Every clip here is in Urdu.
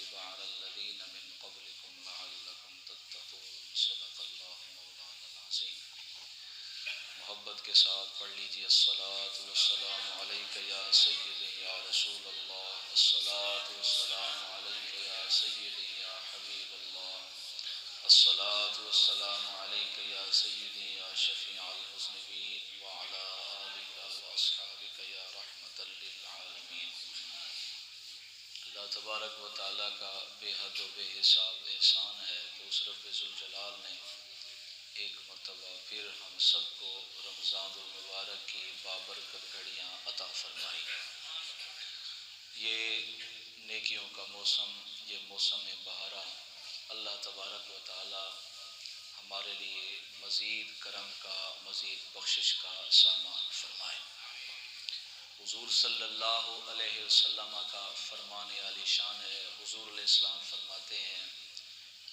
كتب على الذين من قبلكم لعلكم تتقون صدق الله مولانا العظيم. محبت کے ساتھ پڑھ لیجیے الصلاۃ والسلام علیک یا سیدی یا رسول اللہ، الصلاۃ والسلام علیک یا سیدی یا حبیب اللہ، الصلاۃ والسلام علیک یا سیدی یا شفیع المذنبین وعلی آلک واصحابک یا رحمۃ للعالمین۔ اللہ تبارک و تعالیٰ کا بے حد و بے حساب احسان ہے کہ اس رب ذوالجلال نے ایک مرتبہ پھر ہم سب کو رمضان المبارک کی بابرکت گھڑیاں عطا فرمائی۔ یہ نیکیوں کا موسم، یہ موسم بہارا، اللہ تبارک و تعالی ہمارے لیے مزید کرم کا، مزید بخشش کا سامان فرمائے۔ حضور صلی اللہ علیہ وسلم کا فرمان عالی شان ہے، حضور علیہ السلام فرماتے ہیں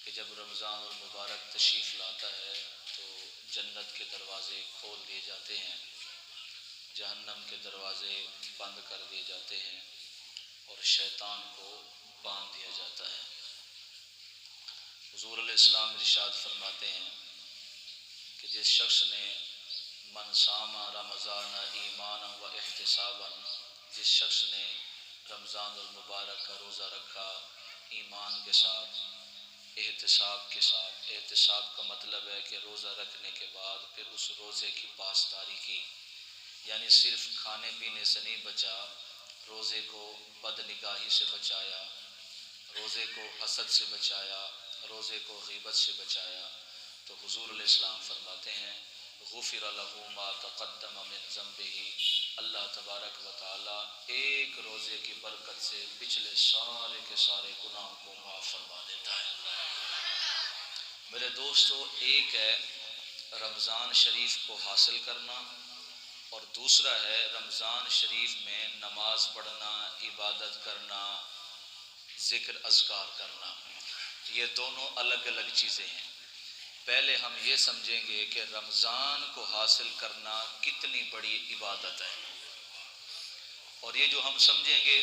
کہ جب رمضان المبارک تشریف لاتا ہے تو جنت کے دروازے کھول دیے جاتے ہیں، جہنم کے دروازے بند کر دیے جاتے ہیں اور شیطان کو باندھ دیا جاتا ہے۔ حضور علیہ السلام ارشاد فرماتے ہیں کہ جس شخص نے من صام رمضان ایمانا و احتسابا، جس شخص نے رمضان المبارک کا روزہ رکھا ایمان کے ساتھ، احتساب کے ساتھ، احتساب کا مطلب ہے کہ روزہ رکھنے کے بعد پھر اس روزے کی پاسداری کی، یعنی صرف کھانے پینے سے نہیں بچا، روزے کو بد نگاہی سے بچایا، روزے کو حسد سے بچایا، روزے کو غیبت سے بچایا، تو حضور علیہ السلام فرماتے ہیں غفر له ما تقدم من ذنبه، اللہ تبارک و تعالی ایک روزے کی برکت سے پچھلے سارے کے سارے گناہوں کو معاف فرما دیتا ہے۔ میرے دوستو، ایک ہے رمضان شریف کو حاصل کرنا اور دوسرا ہے رمضان شریف میں نماز پڑھنا، عبادت کرنا، ذکر اذکار کرنا۔ یہ دونوں الگ الگ چیزیں ہیں۔ پہلے ہم یہ سمجھیں گے کہ رمضان کو حاصل کرنا کتنی بڑی عبادت ہے، اور یہ جو ہم سمجھیں گے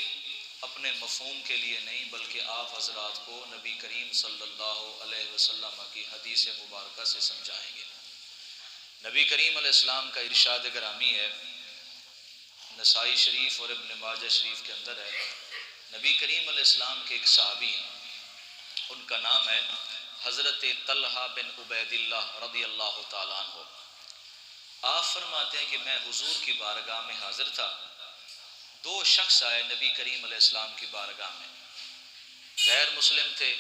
اپنے مفہوم کے لیے نہیں بلکہ آپ حضرات کو نبی کریم صلی اللہ علیہ وسلم کی حدیث مبارکہ سے سمجھائیں گے۔ نبی کریم علیہ السلام کا ارشاد گرامی ہے، نسائی شریف اور ابن ماجہ شریف کے اندر ہے۔ نبی کریم علیہ السلام کے ایک صحابی ہیں، ان کا نام ہے حضرت طلحہ بن عبید اللہ رضی اللہ تعالیٰ عنہ۔ آپ فرماتے ہیں کہ میں حضور کی بارگاہ میں حاضر تھا، دو شخص آئے نبی کریم علیہ السلام کی بارگاہ میں، غیر مسلم تھے،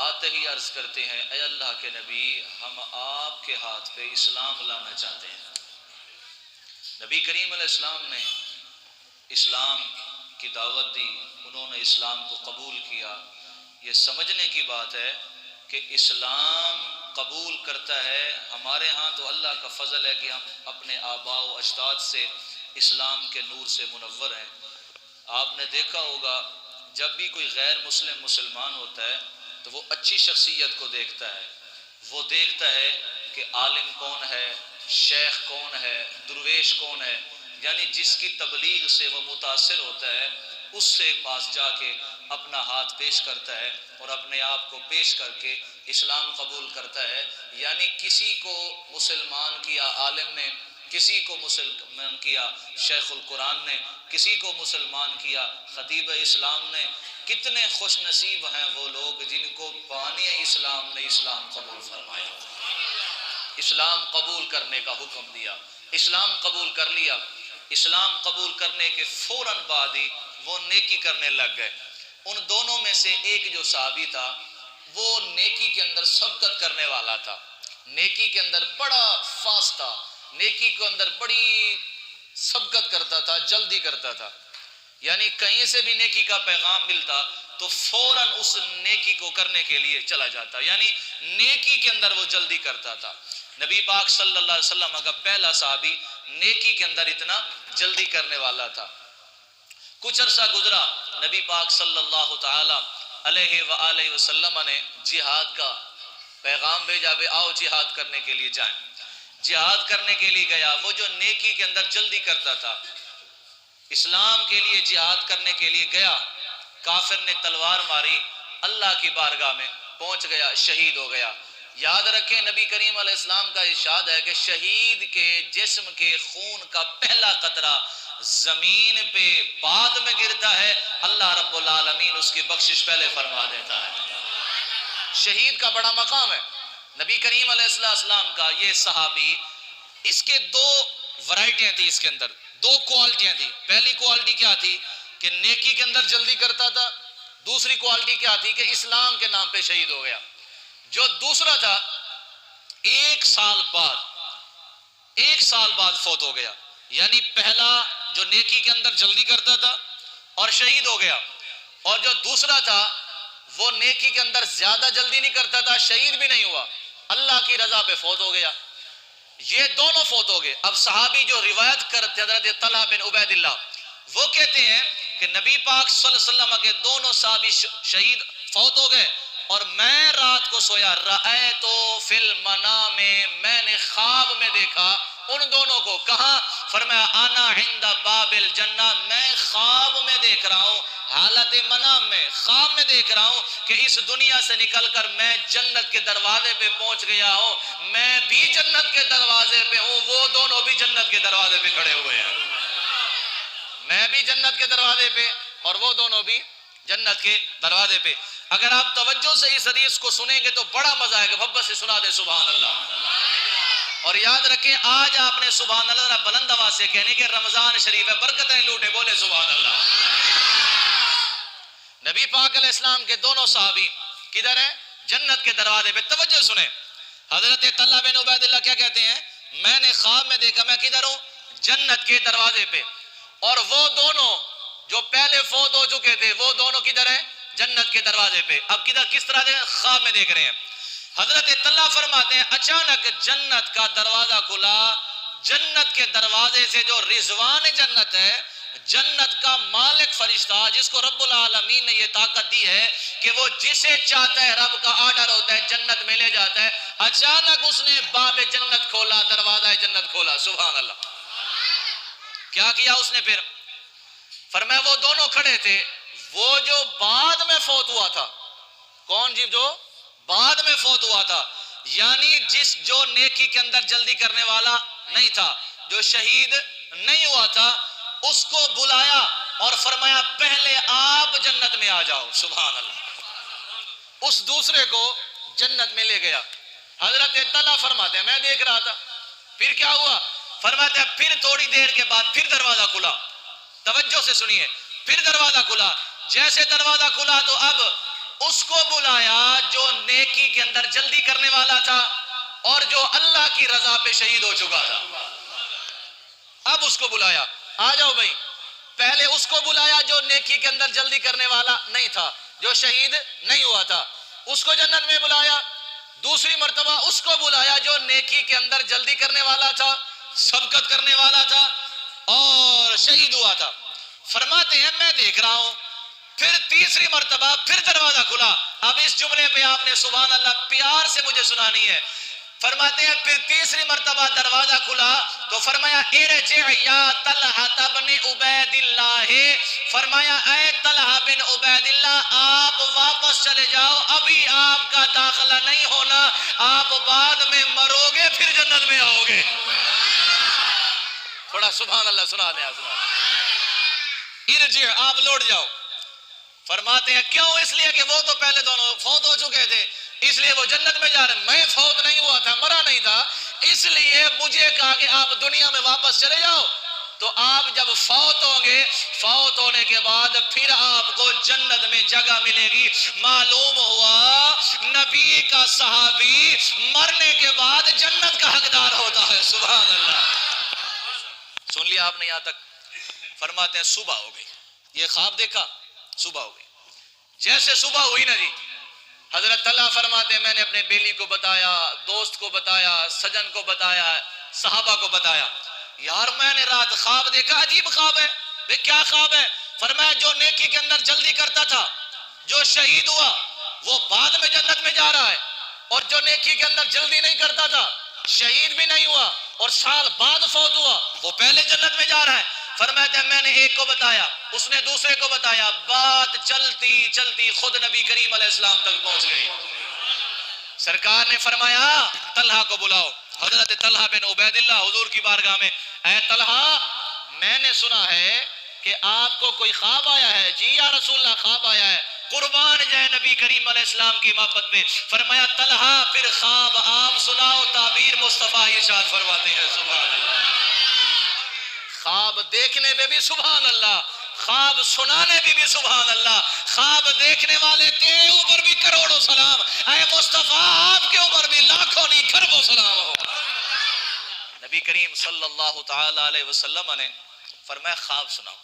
آتے ہی عرض کرتے ہیں اے اللہ کے نبی، ہم آپ کے ہاتھ پہ اسلام لانا چاہتے ہیں۔ نبی کریم علیہ السلام نے اسلام کی دعوت دی، انہوں نے اسلام کو قبول کیا۔ یہ سمجھنے کی بات ہے کہ اسلام قبول کرتا ہے، ہمارے ہاں تو اللہ کا فضل ہے کہ ہم اپنے آباء و اجداد سے اسلام کے نور سے منور ہیں۔ آپ نے دیکھا ہوگا جب بھی کوئی غیر مسلم مسلمان ہوتا ہے تو وہ اچھی شخصیت کو دیکھتا ہے، وہ دیکھتا ہے کہ عالم کون ہے، شیخ کون ہے، درویش کون ہے، یعنی جس کی تبلیغ سے وہ متاثر ہوتا ہے اس سے پاس جا کے اپنا ہاتھ پیش کرتا ہے اور اپنے آپ کو پیش کر کے اسلام قبول کرتا ہے۔ یعنی کسی کو مسلمان کیا عالم نے، کسی کو مسلمان کیا شیخ القرآن نے، کسی کو مسلمان کیا خطیب اسلام نے۔ کتنے خوش نصیب ہیں وہ لوگ جن کو بانی اسلام نے اسلام قبول فرمایا، اسلام قبول کرنے کا حکم دیا، اسلام قبول کر لیا۔ اسلام قبول کرنے کے فوراً بعد ہی وہ نیکی کرنے لگ گئے۔ ان دونوں میں سے ایک جو صحابی تھا وہ نیکی کے اندر سبقت کرنے والا تھا، نیکی کے اندر بڑا فاسٹ تھا، نیکی کے اندر بڑی سبقت کرتا تھا، جلدی کرتا تھا، یعنی کہیں سے بھی نیکی کا پیغام ملتا تو فوراً اس نیکی کو کرنے کے لیے چلا جاتا، یعنی نیکی کے اندر وہ جلدی کرتا تھا۔ نبی پاک صلی اللہ علیہ وسلم کا پہلا صحابی نیکی کے اندر اتنا جلدی کرنے والا تھا۔ کچھ عرصہ گزرا، نبی پاک صلی اللہ تعالی علیہ وآلہ وسلم نے جہاد کا پیغام بھیجا، آؤ جہاد کرنے کے لیے جائیں۔ جہاد کرنے کے لیے گیا، وہ جو نیکی کے اندر جلدی کرتا تھا، اسلام کے لیے جہاد کرنے کے لیے گیا، کافر نے تلوار ماری، اللہ کی بارگاہ میں پہنچ گیا، شہید ہو گیا۔ یاد رکھیں نبی کریم علیہ السلام کا ارشاد ہے کہ شہید کے جسم کے خون کا پہلا قطرہ زمین پہ بعد میں گرتا ہے، اللہ رب العالمین اس کی بخشش پہلے فرما دیتا ہے۔ شہید کا بڑا مقام ہے۔ نبی کریم علیہ السلام کا یہ صحابی، اس کے دو ورائٹیاں تھی، اس کے اندر دو کوالٹیاں تھی۔ پہلی کوالٹی کیا تھی کہ نیکی کے اندر جلدی کرتا تھا، دوسری کوالٹی کیا تھی کہ اسلام کے نام پہ شہید ہو گیا۔ جو دوسرا تھا ایک سال بعد فوت ہو گیا، یعنی پہلا جو نیکی کے اندر جلدی کرتا تھا اور شہید ہو گیا، اور جو دوسرا تھا وہ نیکی کے اندر زیادہ جلدی نہیں کرتا تھا، شہید بھی نہیں ہوا، اللہ کی رضا پہ فوت ہو گیا۔ یہ دونوں فوت ہو گئے۔ اب صحابی جو روایت کرتے حضرت طلحہ بن عبید اللہ، وہ کہتے ہیں کہ نبی پاک صلی اللہ علیہ وسلم کے دونوں صحابی شہید فوت ہو گئے، اور میں رات کو سویا، رأیتو فی المنام، میں نے خواب میں دیکھا ان دونوں کو۔ کہاں؟ فرمایا انا عند باب الجنہ، میں خواب میں دیکھ رہا ہوں، حالت منام میں خواب میں دیکھ رہا ہوں کہ اس دنیا سے نکل کر میں جنت کے دروازے پہ پہنچ گیا ہوں، میں بھی جنت کے دروازے پہ ہوں، وہ دونوں بھی جنت کے دروازے پہ کھڑے ہوئے ہیں، میں بھی جنت کے دروازے پہ اور وہ دونوں بھی جنت کے دروازے پہ۔ اگر آپ توجہ سے اس حدیث کو سنیں گے تو بڑا مزہ آئے گا، محبت سے سنا دے سبحان اللہ۔ اور یاد رکھیں آج آپ نے سبحان اللہ ذرا بلند آواز سے کہنے کہ رمضان شریف ہے، برکتیں لوٹے، بولے سبحان اللہ۔ نبی پاک علیہ السلام کے دونوں صحابی کدھر ہیں؟ جنت کے دروازے پہ۔ توجہ سنیں، حضرت طلحہ بن عبید اللہ کیا کہتے ہیں؟ میں نے خواب میں دیکھا میں کدھر ہوں؟ جنت کے دروازے پہ، اور وہ دونوں جو پہلے فوت ہو چکے تھے وہ دونوں کدھر ہیں؟ جنت کے دروازے پہ۔ اب کدھر کس طرح سے خواب میں دیکھ رہے ہیں؟ حضرت طلحہ فرماتے ہیں اچانک جنت کا دروازہ کھلا، جنت کے دروازے سے جو رضوان جنت ہے، جنت کا مالک فرشتہ جس کو رب العالمین نے یہ طاقت دی ہے کہ وہ جسے چاہتا ہے رب کا آرڈر ہوتا ہے جنت میں لے جاتا ہے، اچانک اس نے باب جنت کھولا، دروازہ جنت کھولا، سبحان اللہ۔ کیا کیا اس نے پھر؟ فرمایا وہ دونوں کھڑے تھے، وہ جو بعد میں فوت ہوا تھا، کون جی؟ جو بعد میں فوت ہوا تھا، یعنی جو نیکی کے اندر جلدی کرنے والا نہیں تھا، جو شہید نہیں ہوا تھا، اس کو بلایا اور فرمایا پہلے آپ جنت میں آ جاؤ، سبحان اللہ۔ اس دوسرے کو جنت میں لے گیا۔ حضرت طلحہ فرماتے ہیں میں دیکھ رہا تھا، پھر کیا ہوا؟ فرماتے ہیں پھر تھوڑی دیر کے بعد پھر دروازہ کھلا، توجہ سے سنیے، پھر دروازہ کھلا، جیسے دروازہ کھلا تو اب اس کو بلایا جو نیکی کے اندر جلدی کرنے والا تھا اور جو اللہ کی رضا پہ شہید ہو چکا تھا، اب اس کو بلایا، آ جاؤ بھائی۔ پہلے اس کو بلایا جو نیکی کے اندر جلدی کرنے والا نہیں تھا، جو شہید نہیں ہوا تھا، اس کو جنت میں بلایا۔ دوسری مرتبہ اس کو بلایا جو نیکی کے اندر جلدی کرنے والا تھا، سبقت کرنے والا تھا اور شہید ہوا تھا۔ فرماتے ہیں میں دیکھ رہا ہوں، پھر تیسری مرتبہ پھر دروازہ کھلا۔ اب اس جملے پہ آپ نے سبحان اللہ پیار سے مجھے سنانی ہے۔ فرماتے ہیں پھر تیسری مرتبہ دروازہ کھلا تو فرمایا ارجع یا طلحہ بن عبید اللہ، فرمایا اے طلحہ بن عبید اللہ آپ واپس چلے جاؤ، ابھی آپ کا داخلہ نہیں ہونا، آپ بعد میں مرو گے پھر جنت میں آؤ گے۔ تھوڑا سبحان اللہ سنا دیں، ارجع آپ لوٹ جاؤ۔ فرماتے ہیں کیوں؟ اس لیے کہ وہ تو پہلے دونوں فوت ہو چکے تھے، اس لیے وہ جنت میں جا رہے، میں فوت نہیں ہوا تھا، مرا نہیں تھا، اس لیے مجھے کہا کہ آپ دنیا میں واپس چلے جاؤ۔ تو آپ جب فوت ہوں گے، فوت ہونے کے بعد پھر آپ کو جنت میں جگہ ملے گی۔ معلوم ہوا نبی کا صحابی مرنے کے بعد جنت کا حقدار ہوتا ہے، سبحان اللہ۔ سن لیا آپ نے یہاں تک؟ فرماتے ہیں صبح ہو گئی، یہ خواب دیکھا، صبح ہو گئی۔ جیسے صبح ہوئی نا جی، حضرت طلحہ فرماتے ہیں میں نے اپنے بیلی کو بتایا، دوست کو بتایا، سجن کو بتایا، صحابہ کو بتایا، یار میں نے رات خواب دیکھا، عجیب خواب ہے۔ بھئی کیا خواب ہے؟ فرمایا جو نیکی کے اندر جلدی کرتا تھا، جو شہید ہوا وہ بعد میں جنت میں جا رہا ہے، اور جو نیکی کے اندر جلدی نہیں کرتا تھا، شہید بھی نہیں ہوا اور سال بعد فوت ہوا، وہ پہلے جنت میں جا رہا ہے۔ فرماتے ہیں میں نے ایک کو بتایا، اس نے دوسرے کو بتایا، بات چلتی چلتی خود نبی کریم علیہ السلام تک پہنچ گئی۔ سرکار نے فرمایا طلحہ کو بلاؤ۔ حضرت طلحہ بن عبید اللہ حضور کی بارگاہ میں، اے طلحہ میں نے سنا ہے کہ آپ کو کوئی خواب آیا ہے۔ جی یا رسول اللہ خواب آیا ہے۔ قربان جائے نبی کریم علیہ السلام کی محبت میں۔ فرمایا طلحہ پھر خواب آپ سناؤ، تعبیر مصطفیٰ ارشاد فرماتے ہیں سبحان اللہ۔ خواب دیکھنے پہ بھی سبحان اللہ، خواب سنانے پہ بھی سبحان اللہ، خواب دیکھنے والے تیرے اوپر بھی کروڑوں سلام، اے مصطفیٰ آپ کے اوپر بھی لاکھوں نہیں کروڑوں سلام ہو۔ نبی کریم صلی اللہ تعالی علیہ وسلم نے فرمایا خواب سناؤ۔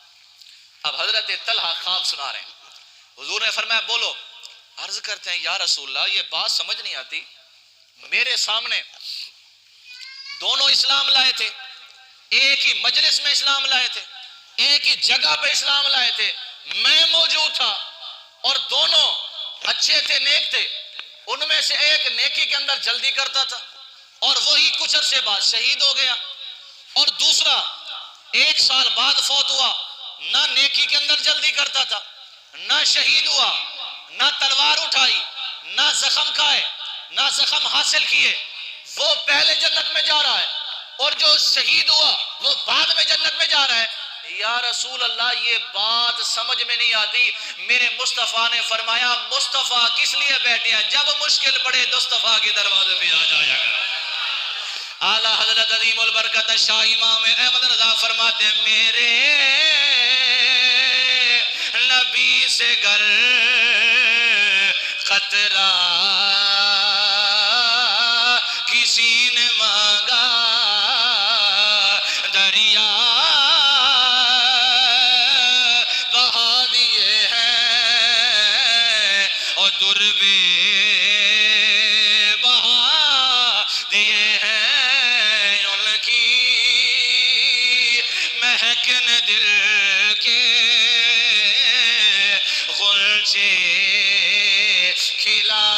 اب حضرت طلحہ خواب سنا رہے ہیں، حضور نے فرمایا بولو۔ عرض کرتے ہیں یا رسول اللہ یہ بات سمجھ نہیں آتی، میرے سامنے دونوں اسلام لائے تھے، ایک ہی مجلس میں اسلام لائے تھے، ایک ہی جگہ پہ اسلام لائے تھے، میں موجود تھا اور دونوں اچھے تھے، نیک تھے، ان میں سے ایک نیکی کے اندر جلدی کرتا تھا اور وہی کچھ عرصے بعد شہید ہو گیا، اور دوسرا 1 سال بعد فوت ہوا، نہ نیکی کے اندر جلدی کرتا تھا، نہ شہید ہوا، نہ تلوار اٹھائی، نہ زخم کھائے، نہ زخم حاصل کیے، وہ پہلے جنت میں جا رہا ہے، اور جو شہید ہوا وہ بعد میں جنت میں جا رہا ہے۔ یا رسول اللہ یہ بات سمجھ میں نہیں آتی۔ میرے مصطفیٰ نے فرمایا مصطفیٰ کس لیے بیٹھے ہیں؟ جب مشکل پڑے مصطفیٰ کے دروازے پہ آ جایا گا۔ اعلیٰ حضرت عظیم البرکت شاہ امام احمد رضا فرماتے ہیں میرے نبی سے گر خطرہ کسی نے مانگا دریا بہا دیے ہیں اور در بھی بہا دیے ہیں، ان کی مہکن دل کے غلچے کھلا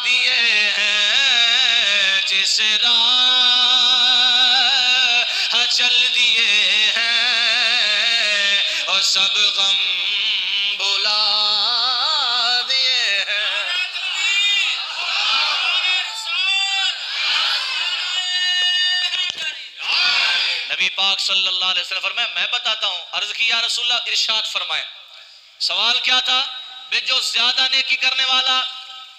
دیے ہیں، جس راہ چل دیے ہیں اور سب غم بھلا دیے ہیں۔ نبی پاک صلی اللہ علیہ وسلم فرمایا میں بتاتا ہوں۔ عرض کی یا رسول اللہ، ارشاد فرمائے۔ سوال کیا تھا؟ بے جو زیادہ نیکی کرنے والا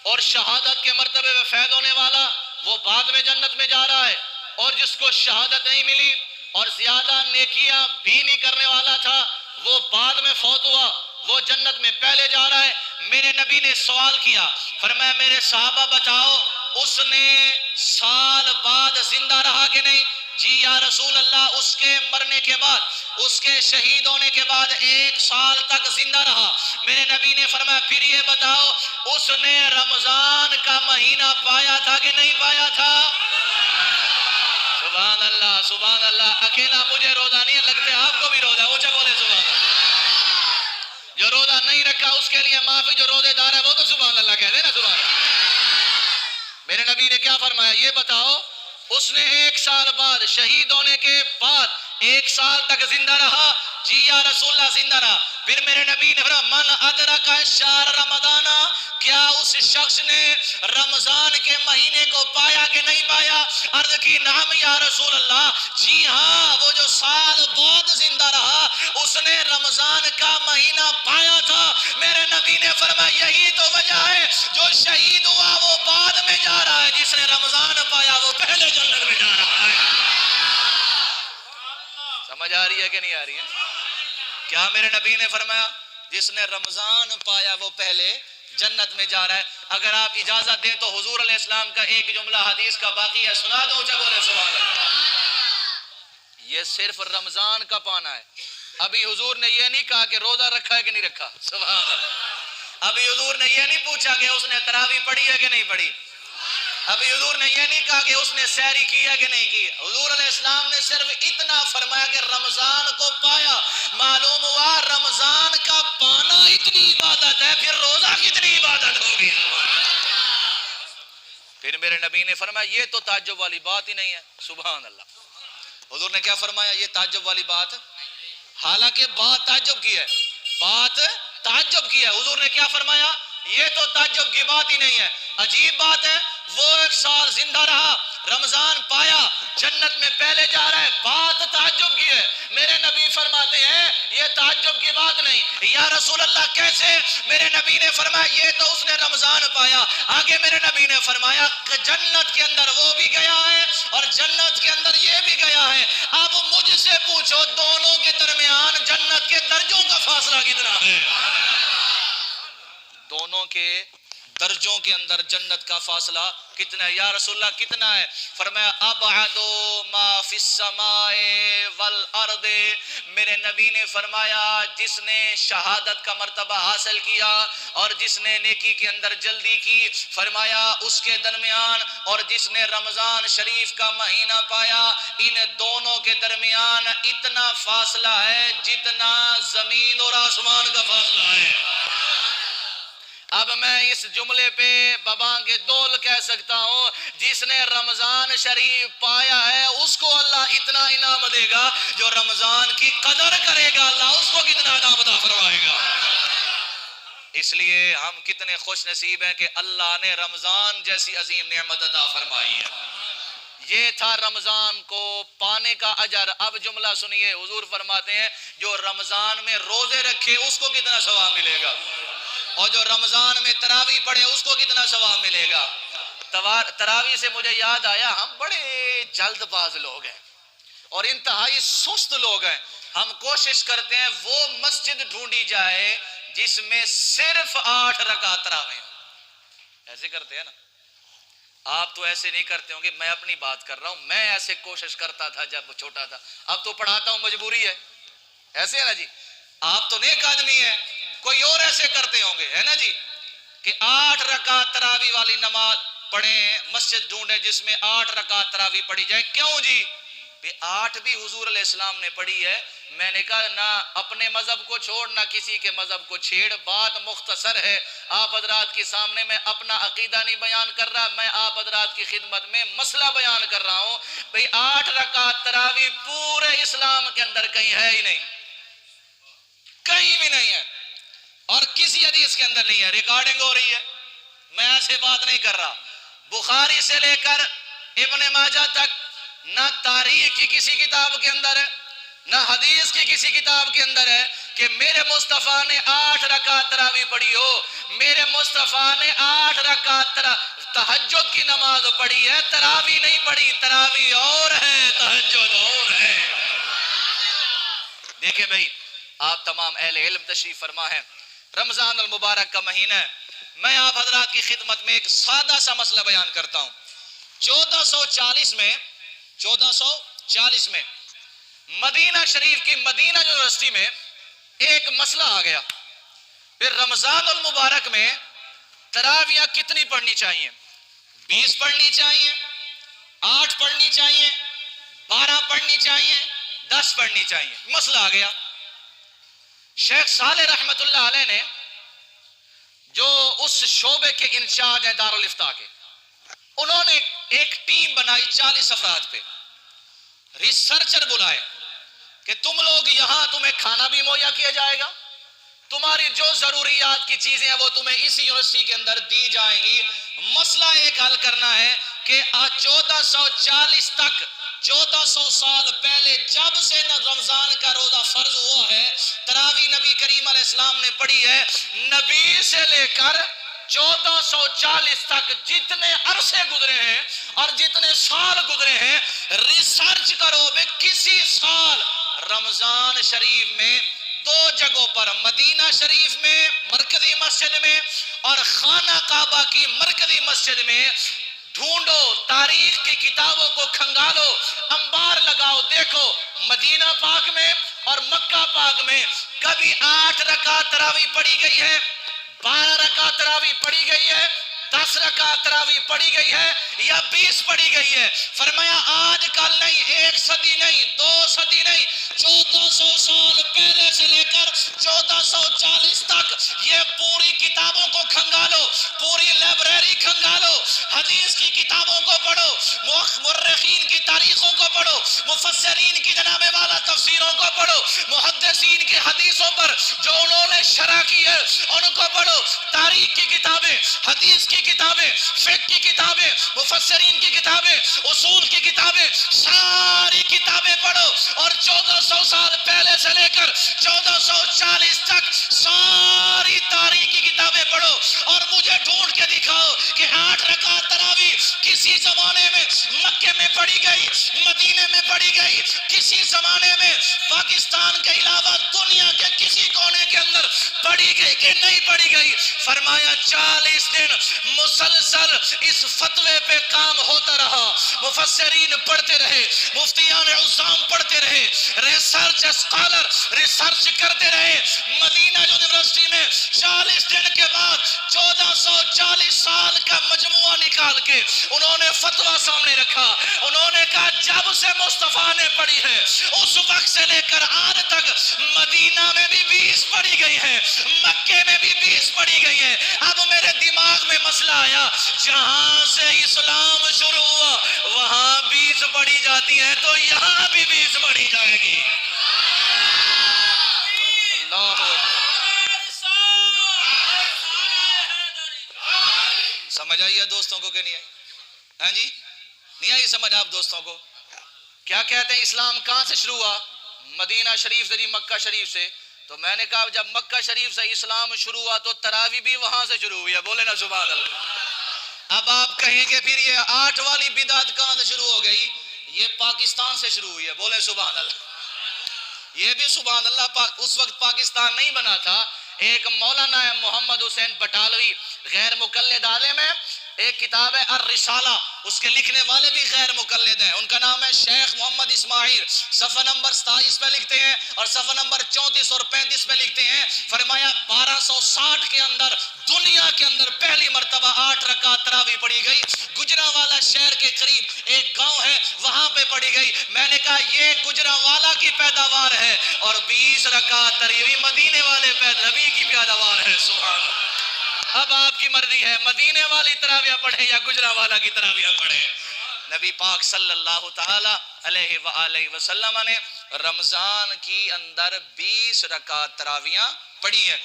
اور شہادت کے مرتبے میں فیض ہونے والا وہ بعد میں جنت میں جا رہا ہے، اور جس کو شہادت نہیں ملی اور زیادہ نیکیاں بھی نہیں کرنے والا تھا وہ بعد میں فوت ہوا، وہ جنت میں پہلے جا رہا ہے۔ میرے نبی نے سوال کیا، فرمایا میرے صحابہ بتاؤ اس نے سال بعد زندہ رہا کہ نہیں؟ جی یا رسول اللہ اس کے مرنے کے بعد، اس کے شہید ہونے کے بعد 1 سال تک زندہ رہا۔ میرے نبی نے فرمایا پھر یہ بتاؤ اس نے رمضان کا مہینہ پایا تھا کہ نہیں پایا تھا؟ سبحان اللہ سبحان اللہ۔ اکیلا مجھے روزہ نہیں لگتے، آپ کو بھی روزہ، اونچا بولے سبحان اللہ۔ جو روزہ نہیں رکھا اس کے لیے معافی، جو روزے دار ہے وہ تو سبحان اللہ کہہ دے نا سبحان اللہ۔ میرے نبی نے کیا فرمایا؟ یہ بتاؤ اس نے 1 سال بعد شہید ہونے کے بعد 1 سال تک زندہ رہا؟ جی یا رسول اللہ زندہ رہا۔ پھر میرے نبی نے فرمایا من ادرک شہر رمضان، کیا اس شخص نے رمضان کے مہینے کو پایا کہ نہیں پایا؟ عرض کی نعم یا رسول اللہ، جی ہاں وہ جو سال بعد زندہ رہا اس نے رمضان کا مہینہ پایا تھا۔ میرے نبی نے فرمایا یہی تو وجہ ہے جو شہید ہوا وہ بعد میں جا رہا ہے، جس نے رمضان پایا وہ پہلے جنت میں جا رہا ہے۔ سمجھ آ رہی ہے کہ نہیں آ رہی ہے؟ کیا میرے نبی نے فرمایا جس نے رمضان پایا وہ پہلے جنت میں جا رہا ہے؟ اگر آپ اجازت دیں تو حضور علیہ السلام کا ایک جملہ حدیث کا باقی ہے، سنا دو، اونچا بولے سبحان اللہ۔ یہ صرف رمضان کا پانا ہے، ابھی حضور نے یہ نہیں کہا کہ روزہ رکھا ہے کہ نہیں رکھا، سبحان اللہ۔ ابھی حضور نے یہ نہیں پوچھا کہ اس نے تراویح پڑھی ہے کہ نہیں پڑھی، ابھی حضور نے یہ نہیں کہا کہ اس نے سحری کی ہے کہ نہیں کی۔ حضور علیہ السلام نے صرف اتنا فرمایا کہ رمضان کو پایا۔ معلوم ہوا رمضان کا پانا اتنی عبادت ہے، پھر روزہ کتنی عبادت ہوگی۔ پھر میرے نبی نے فرمایا یہ تو تعجب والی بات ہی نہیں ہے، سبحان اللہ۔ حضور نے کیا فرمایا؟ یہ تعجب والی بات، حالانکہ بات تعجب کی ہے، بات تعجب کی ہے، حضور نے کیا فرمایا؟ یہ تو تعجب کی بات ہی نہیں ہے، عجیب بات ہے، وہ 1 سال زندہ رہا، رمضان پایا، جنت میں پہلے جا رہا ہے، بات تعجب کی ہے۔ میرے نبی فرماتے ہیں یہ تعجب کی بات نہیں۔ یا رسول اللہ کیسے؟ میرے نبی نے فرمایا یہ تو اس نے رمضان پایا، آگے میرے نبی نے فرمایا کہ جنت کے اندر وہ بھی گیا ہے اور جنت کے اندر یہ بھی گیا ہے۔ اب مجھ سے پوچھو دونوں کے درمیان جنت کے درجوں کا فاصلہ کتنا ہے؟ دونوں کے درجوں کے اندر جنت کا فاصلہ کتنا ہے؟ یا رسول اللہ کتنا ہے؟ فرمایا ابعد ما فی السماء والارض۔ میرے نبی نے فرمایا جس نے شہادت کا مرتبہ حاصل کیا اور جس نے نیکی کے اندر جلدی کی، فرمایا اس کے درمیان اور جس نے رمضان شریف کا مہینہ پایا، ان دونوں کے درمیان اتنا فاصلہ ہے جتنا زمین اور آسمان کا فاصلہ ہے۔ اب میں اس جملے پہ ببانگ دول کہہ سکتا ہوں، جس نے رمضان شریف پایا ہے اس کو اللہ اتنا انعام دے گا، جو رمضان کی قدر کرے گا اللہ اس کو کتنا انعام عطا فرمائے گا۔ اس لیے ہم کتنے خوش نصیب ہیں کہ اللہ نے رمضان جیسی عظیم نعمت عطا فرمائی ہے۔ یہ تھا رمضان کو پانے کا اجر۔ اب جملہ سنیے، حضور فرماتے ہیں جو رمضان میں روزے رکھے اس کو کتنا ثواب ملے گا، اور جو رمضان میں تراویح پڑھے اس کو کتنا ثواب ملے گا۔ تراویح سے مجھے یاد آیا، ہم بڑے جلد باز لوگ ہیں اور انتہائی سست لوگ ہیں۔ ہم کوشش کرتے ہیں وہ مسجد ڈھونڈی جائے جس میں صرف 8 رکعت تراویح ہوں۔ ایسے کرتے ہیں نا؟ آپ تو ایسے نہیں کرتے ہوں گے، میں اپنی بات کر رہا ہوں، میں ایسے کوشش کرتا تھا جب چھوٹا تھا، اب تو پڑھاتا ہوں مجبوری ہے، ایسے ہے نا جی؟ آپ تو نیک آدمی ہیں، کوئی اور ایسے کرتے ہوں گے، ہے نا جی، کہ 8 رکعت تراویح والی نماز پڑھیں، مسجد ڈھونڈیں جس میں 8 رکعت تراویح پڑھی جائے۔ کیوں جی؟ 8 بھی حضور علیہ السلام نے پڑھی ہے۔ میں نے کہا نہ اپنے مذہب کو چھوڑ نہ کسی کے مذہب کو چھیڑ، بات مختصر ہے، آپ حضرات کے سامنے میں اپنا عقیدہ نہیں بیان کر رہا، میں آپ حضرات کی خدمت میں مسئلہ بیان کر رہا ہوں۔ 8 رکعت تراویح پورے اسلام کے اندر کہیں ہے ہی نہیں، کہیں بھی نہیں ہے، اور کسی حدیث کے اندر نہیں ہے۔ ریکارڈنگ ہو رہی ہے، میں ایسے بات نہیں کر رہا۔ بخاری سے لے کر ابن ماجہ تک نہ تاریخ کی کسی کتاب کے اندر ہے نہ حدیث کی کسی کتاب کے اندر ہے کہ میرے مصطفیٰ نے 8 رکعت تراویح پڑھی ہو۔ میرے مصطفیٰ نے 8 رکعت تہجد کی نماز پڑھی ہے، تراویح نہیں پڑھی۔ تراویح اور ہے، تہجد اور ہے۔ دیکھیں بھائی، آپ تمام اہل علم تشریف فرما ہے، رمضان المبارک کا مہینہ ہے۔ میں آپ حضرات کی خدمت میں ایک سادہ سا مسئلہ بیان کرتا ہوں۔ 1440 میں مدینہ شریف کی مدینہ یونیورسٹی میں ایک مسئلہ آ گیا، پھر رمضان المبارک میں تراویح کتنی پڑھنی چاہیے؟ 20 پڑھنی چاہیے، 8 پڑھنی چاہیے، 12 پڑھنی چاہیے، 10 پڑھنی چاہیے؟ مسئلہ آ گیا۔ شیخ صالح رحمت اللہ علیہ نے، جو اس شعبے کے انچارج ہیں دارالفتاء کے، انہوں نے ایک ٹیم بنائی 40 افراد پہ، ریسرچر بلائے کہ تم لوگ یہاں، تمہیں کھانا بھی مہیا کیا جائے گا، تمہاری جو ضروریات کی چیزیں ہیں وہ تمہیں اسی یونیورسٹی کے اندر دی جائیں گی۔ مسئلہ ایک حل کرنا ہے کہ 1440 تک، 1400 سال پہلے جب سے رمضان کا روزہ فرض ہوا ہے، تراویح نبی کریم علیہ السلام نے پڑھی ہے، نبی سے لے کر 1440 تک جتنے عرصے گزرے ہیں اور جتنے سال گزرے ہیں، ریسرچ کرو بے کسی سال رمضان شریف میں 2 جگہوں پر، مدینہ شریف میں مرکزی مسجد میں اور خانہ کعبہ کی مرکزی مسجد میں، ڈھونڈو، تاریخ کی کتابوں کو کھنگالو، انبار لگاؤ، دیکھو مدینہ پاک میں اور مکہ پاک میں کبھی 8 رکعت تراویح پڑھی گئی ہے، 12 رکعت تراویح پڑھی گئی ہے، 10 رکعت تراویح پڑھی گئی ہے یا 20 پڑھی گئی ہے؟ فرمایا آج کل نہیں، 1 صدی نہیں، 2 صدی نہیں، 1400 سال پہلے سے لے کر 1440 تک یہ پوری کتابوں کو کھنگالو، پوری لائبریری کھنگالو، حدیث کی کتابوں کو پڑھو، مورخین کی تاریخوں کو پڑھو، مفسرین کی جناب والا تفسیروں کو پڑھو، محدثین کی حدیثوں پر جو انہوں نے شرح کی ہے ان کو پڑھو، تاریخ کی کتابیں، حدیث کی کتابیں، فقہ کی کتابیں، مفسرین کی کتابیں، اصول کی کتابیں، ساری کتابیں پڑھو، اور 1400 سال پہلے سے لے کر 1440 تک ساری تاریخ کی کتابیں پڑھو، اور مجھے ڈھونڈ کے دکھاؤ کہ 8 رکعت تراویح کسی زمانے میں مکے میں پڑھی گئی، مدینے میں پڑھی گئی، کسی زمانے میں پاکستان کے علاوہ دنیا کے کسی کونے کے اندر پڑھی گئی کہ نہیں پڑھی گئی؟ فرمایا 40 دن مسلسل اس فتوے پہ کام ہوتا رہا، مفسرین پڑھتے رہے، مفتیان عظام پڑھتے رہے، ریسرچ اسکالر ریسرچ کرتے رہے، مدینہ یونیورسٹی میں 40 دن کے بعد 1440 سال کا مجموعہ نکال کے انہوں نے فتویٰ سامنے رکھا، انہوں نے کہا جب سے مصطفیٰ نے پڑھی ہے اس وقت سے لے کر آج تک مدینہ میں بھی 20 پڑھی گئی ہیں، مکے میں بھی 20 پڑھی گئی ہیں۔ اب میرے دماغ میں مسئلہ آیا، جہاں سے اسلام شروع ہوا وہاں 20 پڑھی جاتی ہیں تو یہاں بھی 20 پڑھی جائے گی۔ اللہ سمجھ آئی ہے دوستوں کو کہ نہیں آئی؟ ہاں جی نہیں آئی سمجھ آپ دوستوں کو؟ کیا کہتے ہیں اسلام کہاں سے شروع ہوا؟ مدینہ شریف سے، مکہ شریف سے۔ تو میں نے کہا جب مکہ شریف سے اسلام شروع ہوا تو تراویح بھی وہاں سے شروع ہوئی ہے، بولے نا سبحان اللہ۔ اب آپ کہیں گے پھر یہ 8 والی بدعت کہاں سے شروع ہو گئی؟ یہ پاکستان سے شروع ہوئی ہے، بولے سبحان اللہ۔ یہ بھی سبحان اللہ، اس وقت پاکستان نہیں بنا تھا، ایک مولانا ہے محمد حسین بٹالوی، غیر مقلد عالم ہے، ایک کتاب ہے الرسالہ، اس کے لکھنے والے بھی غیر مقلد ہیں، ان کا نام ہے شیخ محمد اسماعیل، صفحہ نمبر 27 پہ لکھتے ہیں اور صفحہ نمبر 34 اور 35 پہ لکھتے ہیں، فرمایا 1260 کے اندر دنیا کے اندر پہلی مرتبہ 8 رکعت تراویح پڑھی گئی، گجرانوالہ شہر کے قریب ایک گاؤں ہے وہاں پہ پڑھی گئی۔ میں نے کہا یہ گجرانوالہ کی پیداوار ہے اور 20 رکعت تراویح مدینے والے نبی کی پیداوار ہے، سبحان اللہ۔ اب آپ کی مرضی ہے مدینے والی تراویح پڑھیں یا گجرانوالہ کی تراویح پڑھیں۔ نبی پاک صلی اللہ تعالی علیہ وآلہ وسلم نے رمضان کی اندر 20 رکعت تراویح پڑھی ہیں۔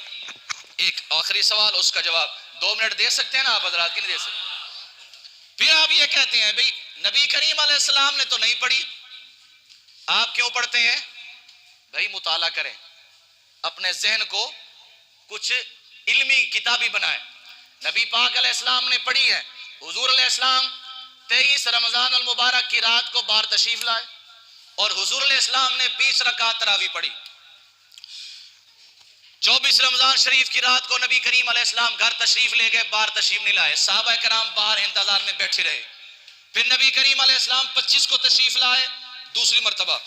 ایک آخری سوال، اس کا جواب 2 منٹ دے سکتے ہیں نا آپ حضرات کی نہیں دے سکتے؟ پھر آپ یہ کہتے ہیں بھئی نبی کریم علیہ السلام نے تو نہیں پڑھی، آپ کیوں پڑھتے ہیں؟ بھئی مطالعہ کریں، اپنے ذہن کو کچھ علمی کتابی بنائیں۔ نبی پاک علیہ السلام نے پڑھی ہے، حضور علیہ السلام 23 رمضان المبارک کی رات کو بار تشریف لائے اور حضور علیہ السلام نے 20 رکعت تراویح پڑھی۔ 24 رمضان شریف کی رات کو نبی کریم علیہ السلام گھر تشریف لے گئے، بار تشریف نہیں لائے، صحابہ کرام باہر انتظار میں بیٹھے رہے۔ پھر نبی کریم علیہ السلام 25 کو تشریف لائے، دوسری مرتبہ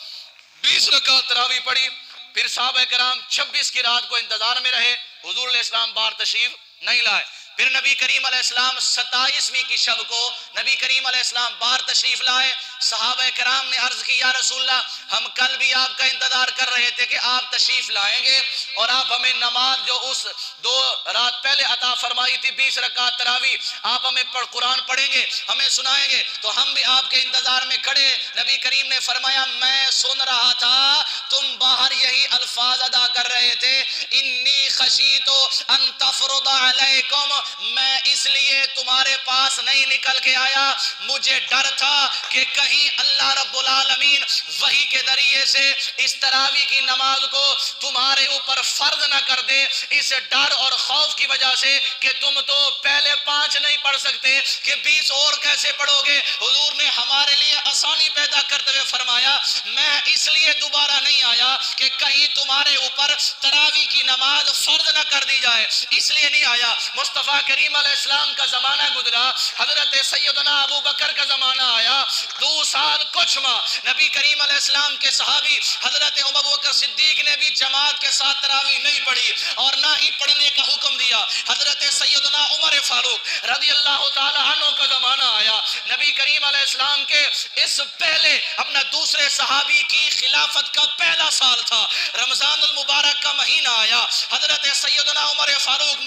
20 رکعت تراویح پڑھی۔ پھر صحابہ کرام 26 کی رات کو انتظار میں رہے، حضور علیہ السلام باہر تشریف نہیں لائے۔ پھر نبی کریم علیہ السلام 27ویں کی شب کو نبی کریم علیہ السلام باہر تشریف لائے۔ صحابہ کرام نے عرض کی یا رسول اللہ ہم کل بھی آپ کا انتظار کر رہے تھے کہ آپ تشریف لائیں گے اور آپ ہمیں نماز جو اس 2 رات پہلے عطا فرمائی تھی 20 رکعت تراویح آپ ہمیں قرآن پڑھیں گے، ہمیں سنائیں گے، تو ہم بھی آپ کے انتظار میں کھڑے۔ نبی کریم نے فرمایا میں سن رہا تھا تم باہر یہی الفاظ ادا کر رہے تھے، انی خشیت ان تفرض علیکم، میں اس لیے تمہارے پاس نہیں نکل کے آیا، مجھے ڈر تھا کہ کہیں اللہ رب العالمین وحی کے ذریعے سے اس تراویح کی نماز کو تمہارے اوپر فرض نہ کر دے، اس ڈر اور خوف کی وجہ سے کہ تم تو پہلے 5 نہیں پڑھ سکتے کہ 20 اور کیسے پڑھو گے۔ حضور نے ہمارے لیے آسانی پیدا کرتے ہوئے فرمایا میں اس لیے دوبارہ نہیں آیا کہ کہیں تمہارے اوپر تراویح کی نماز فرض نہ کر دی جائے، اس لیے نہیں آیا۔ مصطفیٰ کریم علیہ السلام کا زمانہ گزرا، حضرت سیدنا ابو بکر کا زمانہ آیا، 2 سال کچھ ماہ نبی کریم علیہ السلام کے صحابی حضرت ابو بکر صدیق نے بھی جماعت کے ساتھ تراویح نہیں پڑھی اور نہ ہی پڑھنے کا حکم دیا۔ حضرت سیدنا عمر فاروق رضی اللہ تعالی عنہ کا زمانہ آیا، نبی کریم علیہ السلام کے اس پہلے اپنا دوسرے صحابی کی خلافت کا پہلا سال تھا، رمضان المبارک کا مہینہ آیا، حضرت حضرت سیدنا عمر فاروق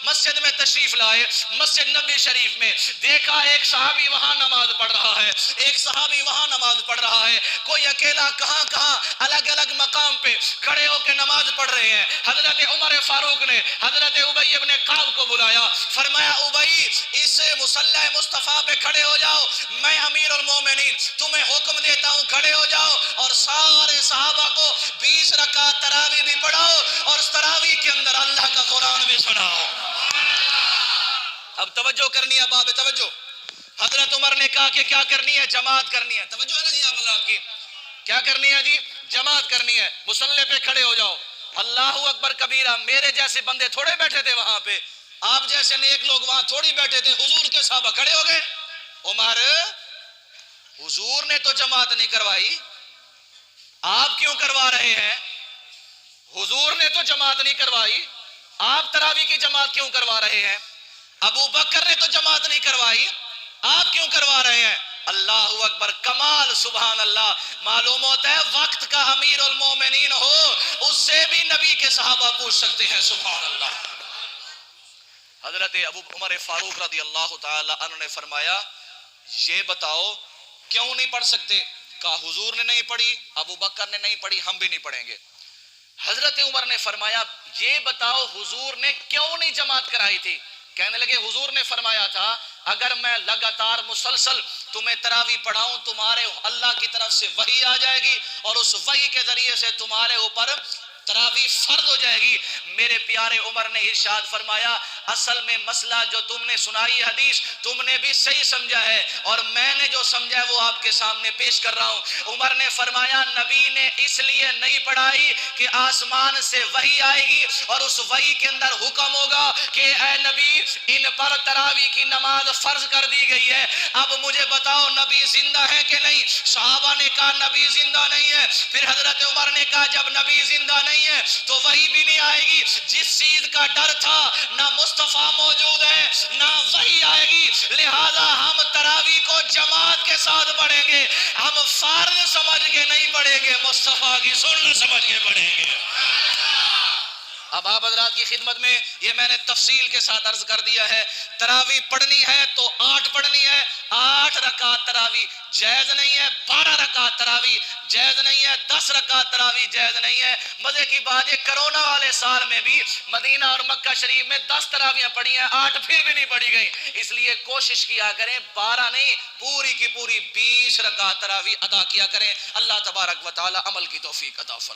مسجد میں تشریف لائے. مسجد نبی شریف میں دیکھا ایک صحابی وہاں نماز پڑھ رہا ہے, ایک صحابی وہاں نماز پڑھ رہا ہے, کوئی اکیلا کہاں کہاں الگ الگ مقام پہ کھڑے ہو کے نماز پڑھ رہے ہیں. حضرت عمر فاروق نے حضرت ابی ابن کعب کو بلایا, فرمایا ابی اس مصلی مصطفیٰ پہ کھڑے ہو جاؤ, میں امیر المومنین تمہیں حکم دیتا ہوں کھڑے ہو جاؤ, اور سارے صحابہ کو 20 رکعت تراویح بھی پڑھاؤ اور اس تراویح کے اندر اللہ کا قرآن بھی سناؤ. اب توجہ کرنی ہے باب توجہ. حضرت عمر نے کہا کہ کیا کرنی ہے, جماعت کرنی ہے. توجہ ہے نا جی آپ کی, کیا کرنی ہے جی, جماعت کرنی ہے. مصلی پہ کھڑے ہو جاؤ. اللہ اکبر کبیرہ. میرے جیسے بندے تھوڑے بیٹھے تھے وہاں پہ, آپ جیسے نیک لوگ وہاں تھوڑی بیٹھے تھے. حضور کے صحابہ کھڑے ہو گئے. عمر حضور نے تو جماعت نہیں کروائی, آپ کیوں کروا رہے ہیں؟ حضور نے تو جماعت نہیں کروائی, آپ تراویح کی جماعت کیوں کروا رہے ہیں؟ ابو بکر نے تو جماعت نہیں کروائی, آپ کیوں کروا رہے ہیں؟ اللہ اکبر, کمال, سبحان اللہ. معلوم ہوتا ہے وقت کا امیر المومنین ہو اس سے بھی نبی کے صحابہ پوچھ سکتے ہیں. سبحان اللہ. حضرت ابو عمر فاروق رضی اللہ تعالی عنہ نے فرمایا یہ بتاؤ کیوں نہیں پڑھ سکتے؟ کہا حضور نے نہیں پڑھی, ابو بکر نے نہیں پڑھی, ہم بھی نہیں پڑھیں گے. حضرت عمر نے فرمایا یہ بتاؤ حضور نے کیوں نہیں جماعت کرائی تھی؟ کہنے لگے حضور نے فرمایا تھا اگر میں لگاتار مسلسل تمہیں تراویح پڑھاؤں تمہارے اللہ کی طرف سے وحی آ جائے گی اور اس وحی کے ذریعے سے تمہارے اوپر تراویح فرض ہو جائے گی. میرے پیارے عمر نے ارشاد فرمایا اصل میں مسئلہ جو تم نے سنائی حدیث تم نے بھی صحیح سمجھا ہے اور میں نے جو سمجھا ہے وہ آپ کے سامنے پیش کر رہا ہوں. عمر نے فرمایا نبی نے اس لیے نہیں پڑھائی کہ آسمان سے وحی آئے گی اور اس وحی کے اندر حکم ہوگا کہ اے نبی ان پر تراویح کی نماز فرض کر دی گئی ہے. اب مجھے بتاؤ نبی زندہ ہے کہ نہیں؟ صحابہ نے کہا نبی زندہ نہیں ہے. پھر حضرت عمر نے کہا جب نبی زندہ نہیں ہے تو وحی بھی نہیں آئے گی. جس چیز کا ڈر تھا نہ مصطفیٰ موجود ہے نہ وحی آئے گی, لہذا ہم تراویح کو جماعت کے ساتھ پڑھیں گے. ہم فرض سمجھ کے نہیں پڑھیں گے, مصطفیٰ کی سنت سمجھ کے پڑھیں گے. اب آپ حضرات کی خدمت میں یہ میں نے تفصیل کے ساتھ عرض کر دیا ہے. تراویح پڑھنی ہے تو 8 پڑھنی ہے. 8 رکعت تراویح جائز نہیں ہے, 12 رکعت تراویح جائز نہیں ہے, 10 رکعت تراویح جائز نہیں ہے. مزے کی بات یہ کرونا والے سال میں بھی مدینہ اور مکہ شریف میں 10 تراویحیں پڑھی ہیں, 8 پھر بھی نہیں پڑھی گئی. اس لیے کوشش کیا کریں 12 نہیں پوری کی پوری 20 رکعت تراویح ادا کیا کریں. اللہ تبارک و تعالی عمل کی توفیق عطا فرمائے.